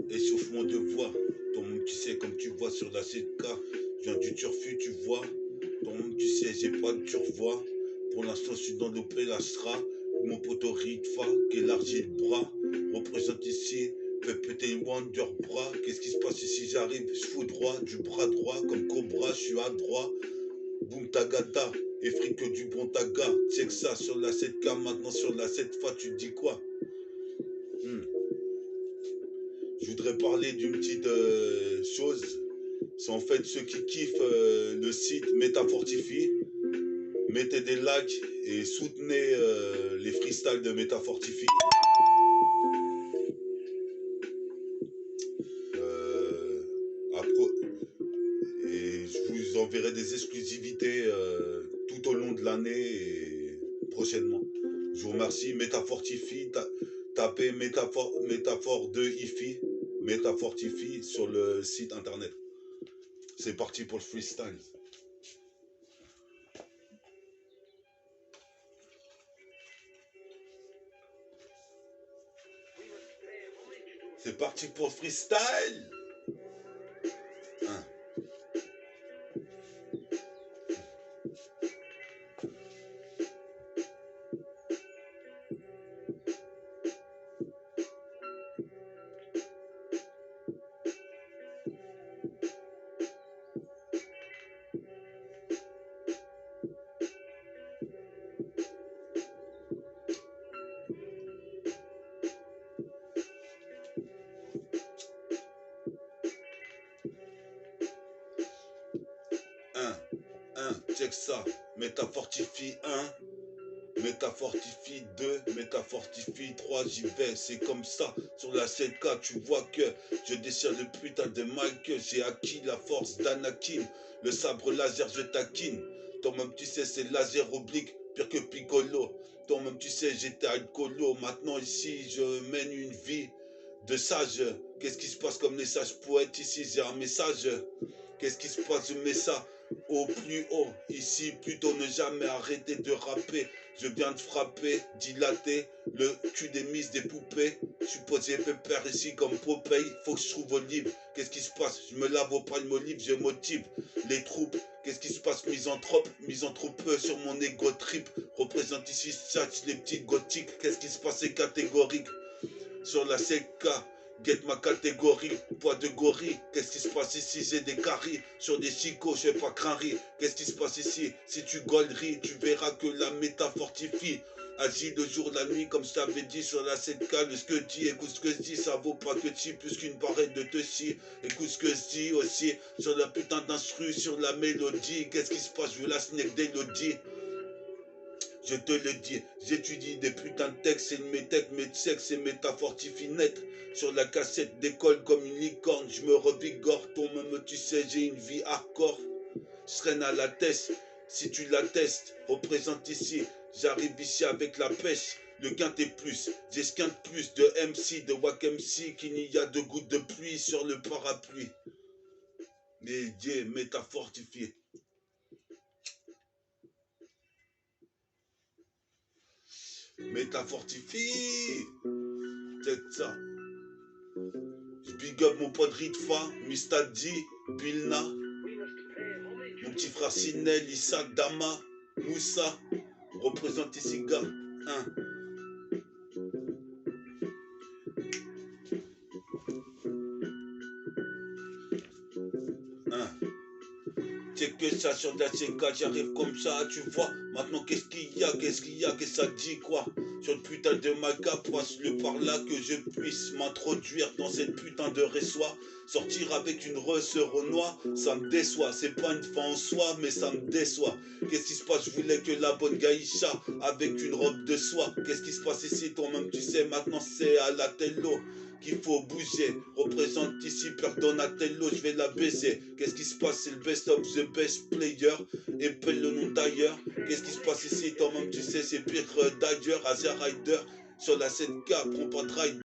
Échauffement de voix. Toi-même, tu sais, comme tu vois sur la 7K, je viens du turfu, tu vois. Toi-même, tu sais, j'ai pas de turvoix. Pour l'instant, je suis dans l'opéra. Mon poteau Ritfa, qui élargit le bras, représente ici. Fait péter Wonder bras. Qu'est-ce qui se passe ici? J'arrive, je fous droit, du bras droit, comme Cobra, je suis à droit. Boum tagada, effrite que du bon taga. Check ça sur la 7K, maintenant sur la 7Fa, tu te dis quoi? Je voudrais parler d'une petite chose. C'est en fait ceux qui kiffent le site Métafortify. Mettez des likes et soutenez les freestyles de Métafortify. Et je vous enverrai des exclusivités tout au long de l'année et prochainement. Je vous remercie. Métafortify, tapez Métaphore 2 IFI, Métafortify sur le site internet. C'est parti pour le freestyle. C'est parti pour le freestyle. Hein. Check ça. Métafortify 1. Métafortify 2, Métafortify 3, j'y vais, c'est comme ça. Sur la 7K, tu vois que je déchire le putain de mic. J'ai acquis la force d'Anakin. Le sabre laser, je taquine. Toi-même, tu sais, c'est laser oblique, pire que Piccolo. Toi-même, tu sais, j'étais alcoolo. Maintenant, ici, je mène une vie de sage. Qu'est-ce qui se passe comme message poète ici? J'ai un message. Qu'est-ce qui se passe? Je mets ça au plus haut. Ici, plutôt ne jamais arrêter de rapper. Je viens de frapper, dilater le cul des mises des poupées. Je suis posé pépère ici comme Popeye. Faut que je trouve Olive. Qu'est-ce qui se passe? Je me lave au palmolive, je motive les troupes. Qu'est-ce qui se passe? Misanthrope sur mon ego trip. Représente ici Satch, les petites gothiques. Qu'est-ce qui se passe? C'est catégorique. Sur la CK, get ma catégorie, poids de gorille. Qu'est-ce qui se passe ici? J'ai des caries sur des chicots, je fais pas craindre. Qu'est-ce qui se passe ici? Si tu golderies, tu verras que la métafortifie. Agis le jour, la nuit, comme je t'avais dit sur la 7K. Le ce que dit, écoute ce que je dis, ça vaut pas que tu plus qu'une barrette de te chier. Écoute ce que je dis aussi sur la putain d'instru, sur la mélodie. Qu'est-ce qui se passe? Je veux la snake d'élodie. Je te le dis, j'étudie des putains de textes, c'est une métèque, mes textes, c'est métafortifie net. Sur la cassette d'école comme une licorne, je me revigore, toi-même tu sais, j'ai une vie hardcore. Je traîne à la tête, si tu l'attestes, représente ici, j'arrive ici avec la pêche. Le quintet plus, j'esquinte plus de MC, de Wack MC qu'il n'y a de gouttes de pluie sur le parapluie. Mais Dieu, métafortifié. Métafortifie. C'est ça. Je big up mon pote Ritfa, Mistadi, Bilna, mon petit frère Sinel, Isaac, Dama, Moussa, représente ici gars. C'est que ça sur la CK, j'arrive comme ça, tu vois. Maintenant qu'est-ce qu'il y a, qu'est-ce que ça dit quoi? Sur le putain de maca, passe-le par là que je puisse m'introduire dans cette putain de ressoir. Sortir avec une resseur au noir, ça me déçoit. C'est pas une fin en soi, mais ça me déçoit. Qu'est-ce qui se passe? Je voulais que la bonne gaïcha avec une robe de soie. Qu'est-ce qui se passe ici? Toi-même tu sais, maintenant c'est à la tello qu'il faut bouger. Représente ici Père Donatello, je vais la baiser. Qu'est-ce qui se passe? C'est le best of the best player. Épelle le nom d'ailleurs. Qu'est-ce qui se passe ici? Toi-même tu sais, c'est pire d'ailleurs. Asia Rider sur la 7K, prends pas de ride.